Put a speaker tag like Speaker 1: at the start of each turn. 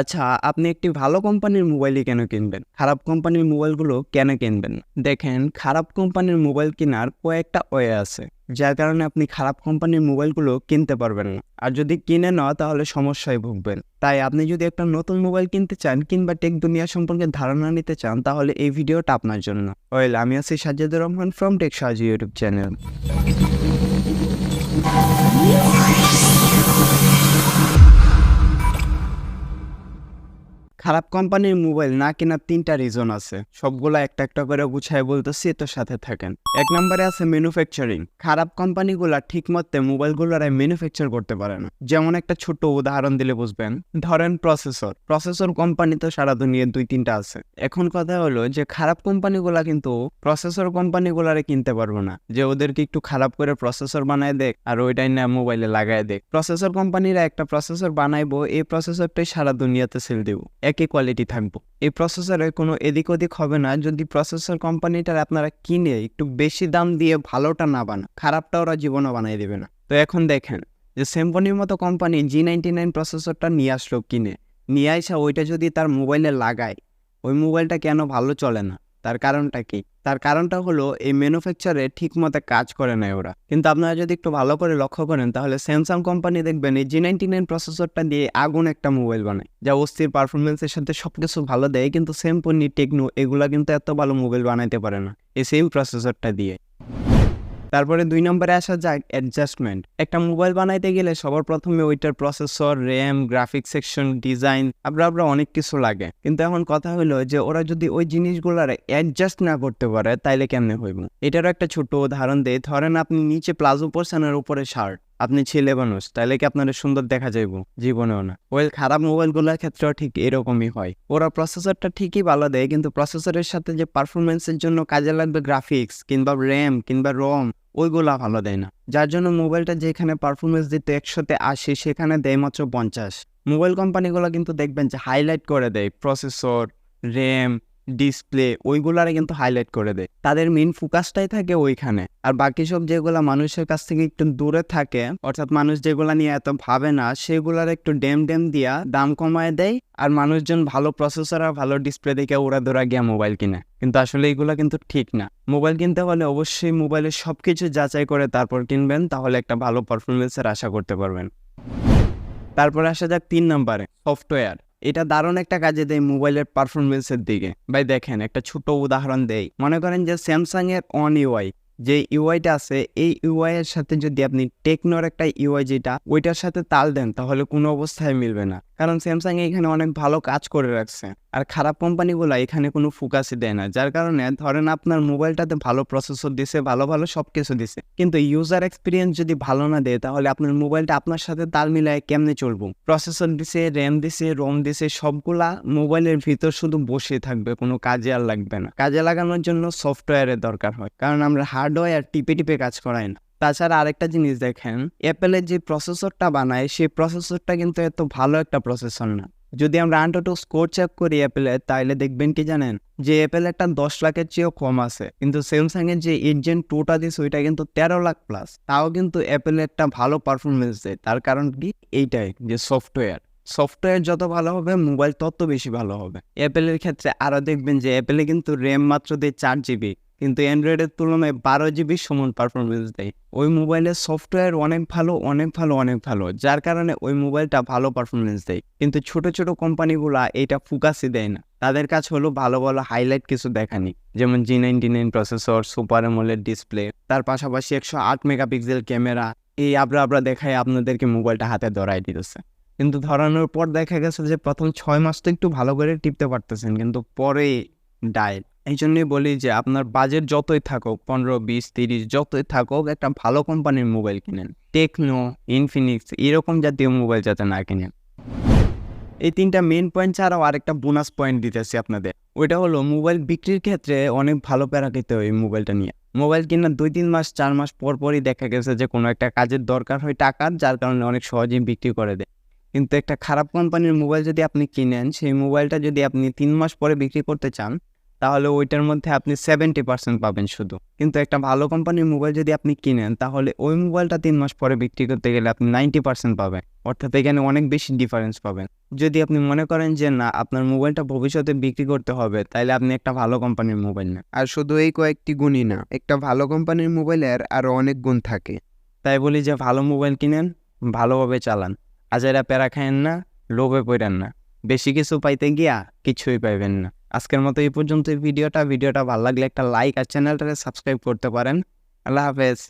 Speaker 1: আচ্ছা, আপনি একটি ভালো কোম্পানির মোবাইলই কেন কিনবেন? খারাপ কোম্পানির মোবাইলগুলো কেন কিনবেন না? দেখেন, খারাপ কোম্পানির মোবাইল কেনার কয়েকটা ওয়ে আছে, যার কারণে আপনি খারাপ কোম্পানির মোবাইলগুলো কিনতে পারবেন না। আর যদি কিনে নেওয়া তাহলে সমস্যায় ভুগবেন। তাই আপনি যদি একটা নতুন মোবাইল কিনতে চান কিংবা টেক দুনিয়া সম্পর্কে ধারণা নিতে চান তাহলে এই ভিডিওটা আপনার জন্য। আমি আছি সাজ্জাদুর রহমান ফ্রম টেক সাজি ইউটিউব চ্যানেল। খারাপ কোম্পানির মোবাইল না কেনার ৩টা রিজন আছে। সবগুলা একটা একটা করে গুছায় বলতেছি, তো সাথে থাকেন। ১ নম্বরে আছে ম্যানুফ্যাকচারিং। খারাপ কোম্পানিগুলা ঠিকমতো মোবাইলগুলোরে ম্যানুফ্যাকচার করতে পারে না। যেমন একটা ছোট্ট উদাহরণ দিলে বুঝবেন। ধরেন প্রসেসর কোম্পানি তো সারা দুনিয়ায় ২-৩টা আছে। এখন কথা হলো যে খারাপ কোম্পানিগুলা কিন্তু প্রসেসর কোম্পানিগুলারে কিনতে পারবো না, যে ওদেরকে একটু খারাপ করে প্রসেসর বানায় দেখ আর ওইটাই না মোবাইলে লাগায় দেখ। প্রসেসর কোম্পানিরা একটা প্রসেসর বানাইবো, এই প্রসেসরটাই সারা দুনিয়াতে সেল দিব, একই কোয়ালিটি থাকবো। এই প্রসেসরে কোনো এদিক ওদিক হবে না। যদি প্রসেসর কোম্পানিটার আপনারা কিনে একটু বেশি দাম দিয়ে ভালোটা না বানান, খারাপটা ওরা জীবনও বানিয়ে দেবে না। তো এখন দেখেন যে স্যামসংয়ের মতো কোম্পানি G99 প্রসেসরটা নিয়ে আসলো কিনে, নিয়ে আসা ওইটা যদি তার মোবাইলে লাগায়, ওই মোবাইলটা কেন ভালো চলে না? তার কারণটা কি? তার কারণটা হলো এই ম্যানুফ্যাকচারে ঠিকমতো কাজ করে না ওরা। কিন্তু আপনারা যদি একটু ভালো করে লক্ষ্য করেন তাহলে স্যামসাং কোম্পানি দেখবেন এই G99 প্রসেসরটা দিয়ে আগুন একটা মোবাইল বানায়, যা অস্থির পারফরমেন্সের সাথে সবকিছু ভালো দেয়। কিন্তু স্যামসাং, টেকনো এগুলা কিন্তু এত ভালো মোবাইল বানাইতে পারে না এই সেম প্রসেসরটা দিয়ে। তারপরে ২ নম্বরে আসা যাক অ্যাডজাস্টমেন্ট। একটা মোবাইল বানাইতে গেলে সবার প্রথমে ওইটার processor, RAM, graphics section, design আবরা অনেক কিছু লাগে। কিন্তু এখন কথা হলো যে ওরা যদি ওই জিনিসগুলার অ্যাডজাস্ট না করতে পারে তাইলে কেমনে হইব? এটারও একটা ছোট্ট উদাহরণ দেই। ধরেন আপনি নিচে প্লাজো পরছেন আর উপরে শার্ট, আপনি ছেলে মানুষ, তাইলে কি আপনার সুন্দর দেখা যাইব? জীবনেও না। খারাপ মোবাইলগুলোর ক্ষেত্রেও ঠিক এরকমই হয়। ওরা প্রসেসরটা ঠিকই ভালো দেয়, কিন্তু প্রসেসরের সাথে যে পারফরমেন্সের জন্য কাজে লাগবে গ্রাফিক্স কিংবা র্যাম কিংবা রম, ওইগুলা ভালো দেয় না। যার জন্য মোবাইলটা যেখানে পারফরমেন্স দিতে ১০০-৮০, সেখানে দেয় মাত্র ৫০। মোবাইল কোম্পানিগুলো কিন্তু দেখবেন যে হাইলাইট করে দেয় প্রসেসর, র্যাম, ডিসপ্লে, ওইগুলারে কিন্তু হাইলাইট করে দেয়। তাদের মেইন ফোকাসটাই থাকে ওইখানে। আর বাকি সব যেগুলা মানুষের কাছ থেকে একটু দূরে থাকে, অর্থাৎ মানুষ যেগুলা নিয়ে এত ভাবে না, সেগুলার একটু ড্যাম দিয়া দাম কমায় দেয়। আর মানুষজন ভালো প্রসেসর আর ভালো ডিসপ্লে দেখে ওরা দৌড়া গিয়া মোবাইল কিনে। কিন্তু আসলে এইগুলা কিন্তু ঠিক না। মোবাইল কিনতে হলে অবশ্যই মোবাইলের সবকিছু যাচাই করে তারপর কিনবেন, তাহলে একটা ভালো পারফরমেন্সের আশা করতে পারবেন। তারপরে আসা যাক ৩ নম্বরে, সফটওয়্যার। এটা দারুণ একটা কাজে দেয় মোবাইলের পারফরমেন্সের দিকে। ভাই দেখেন, একটা ছোট উদাহরণ দেই। মনে করেন যে স্যামসাং এর অন ইউআই, যে ইউআইটা আছে, এই ইউআই এর সাথে যদি আপনি টেকনোর একটা ইউআই যেটা ওইটার সাথে তাল দেন তাহলে কোনো অবস্থায় মিলবে না। কারণ স্যামসাং এখানে অনেক ভালো কাজ করে রাখছে। আর খারাপ কোম্পানিগুলো এখানে কোনো ফোকাসই দেয় না। যার কারণে ধরেন আপনার মোবাইলটাতে ভালো প্রসেসর দিছে, ভালো ভালো সব কিছু দিছে, কিন্তু ইউজার এক্সপিরিয়েন্স যদি ভালো না দেয় তাহলে আপনার মোবাইলটা আপনার সাথে তাল মিলায় কেমনে চলবো? প্রসেসর দিছে, র্যাম দিছে, রম দিছে, সবগুলা মোবাইলের ভিতর শুধু বসে থাকবে, কোনো কাজে আর লাগবে না। কাজে লাগানোর জন্য সফটওয়্যারের দরকার হয়, কারণ আমরা হার্ডওয়্যার টিপে টিপে কাজ করাই না। তাছাড়া আরেকটা জিনিস দেখেন, অ্যাপেলের যে প্রসেসরটা বানায় সেই প্রসেসরটা কিন্তু এত ভালো একটা প্রসেসর না। যদি আমরা AnTuTu স্কোর চেক করি অ্যাপেলের, তাহলে দেখবেন কি জানেন, যে অ্যাপেল একটা ১০ লাখের চেয়েও কম আছে, কিন্তু স্যামসাং এর যে 8 Gen 2 টা দিচ্ছে ওইটা কিন্তু ১৩ লাখ প্লাস। তাও কিন্তু অ্যাপেল একটা ভালো পারফরমেন্স দেয়। তার কারণ কি? এইটাই যে সফটওয়্যার যত ভালো হবে মোবাইল তত বেশি ভালো হবে। অ্যাপেলের ক্ষেত্রে আরও দেখবেন যে অ্যাপেলে কিন্তু র্যাম মাত্র দেয় 4 GB, কিন্তু অ্যান্ড্রয়েডের তুলনায় 12 GB সমান পারফরমেন্স দেয়। ওই মোবাইলের সফটওয়্যার অনেক ভালো, যার কারণে ওই মোবাইলটা ভালো পারফরমেন্স দেয়। কিন্তু ছোট ছোট কোম্পানিগুলা এইটা ফোকাসই দেয় না। তাদের কাজ হলো ভালো ভালো হাইলাইট কিছু দেখানি, যেমন G99 processor, super AMOLED display, তার পাশাপাশি 108 মেগাপিক্সেল ক্যামেরা, এই আবরা দেখায় আপনাদেরকে মোবাইলটা হাতে ধরাই দিতেছে। কিন্তু ধরানোর পর দেখা গেছে যে প্রথম 6 মাস তো একটু ভালো করে টিপতে পারতেছেন, কিন্তু পরে ডায়েট। এই জন্যই বলি যে আপনার বাজেট যতই থাকুক, 15, 20, 30 যতই থাকুক, একটা ভালো কোম্পানির মোবাইল কিনেন। টেকনো, ইনফিনিক্স এরকম জাতীয় মোবাইল যাতে না কিনেন। এই 3টা মেইন পয়েন্ট ছাড়াও আরেকটা বোনাস পয়েন্ট দিতেছি আপনাদের। ওইটা হলো মোবাইল বিক্রির ক্ষেত্রে অনেক ভালো প্যারা খেতে হয় এই মোবাইলটা নিয়ে। মোবাইল কেনার 2-3 মাস 4 মাস পরই দেখা গেছে যে কোনো একটা কাজের দরকার হয় টাকার, যার কারণে অনেক সহজেই বিক্রি করে দেয়। কিন্তু একটা খারাপ কোম্পানির মোবাইল যদি আপনি কিনেন, সেই মোবাইলটা যদি আপনি 3 মাস পরে বিক্রি করতে চান, তাহলে ওইটার মধ্যে আপনি 70% পাবেন শুধু। কিন্তু একটা ভালো কোম্পানির মোবাইল যদি আপনি কিনেন, তাহলে ওই মোবাইলটা 3 মাস পরে বিক্রি করতে গেলে আপনি 90% পাবেন। অর্থাৎ এখানে অনেক বেশি ডিফারেন্স পাবেন। যদি আপনি মনে করেন যে না, আপনার মোবাইলটা ভবিষ্যতে বিক্রি করতে হবে, তাইলে আপনি একটা ভালো কোম্পানির মোবাইল নেন।
Speaker 2: আর শুধু এই কয়েকটি গুণই না, একটা ভালো কোম্পানির মোবাইলের আরও অনেক গুণ থাকে।
Speaker 1: তাই বলি যে ভালো মোবাইল কিনেন, ভালোভাবে চালান, আজাইরা প্যারা খায়েন না, লোভে পড়েন না। বেশি কিছু পাইতে গিয়া কিছুই পাইবেন না। আজকের মতো এই পর্যন্ত ভিডিওটা ভালো লাগলে একটা লাইক আর চ্যানেলটাকে সাবস্ক্রাইব করতে পারেন। আল্লাহ হাফেজ।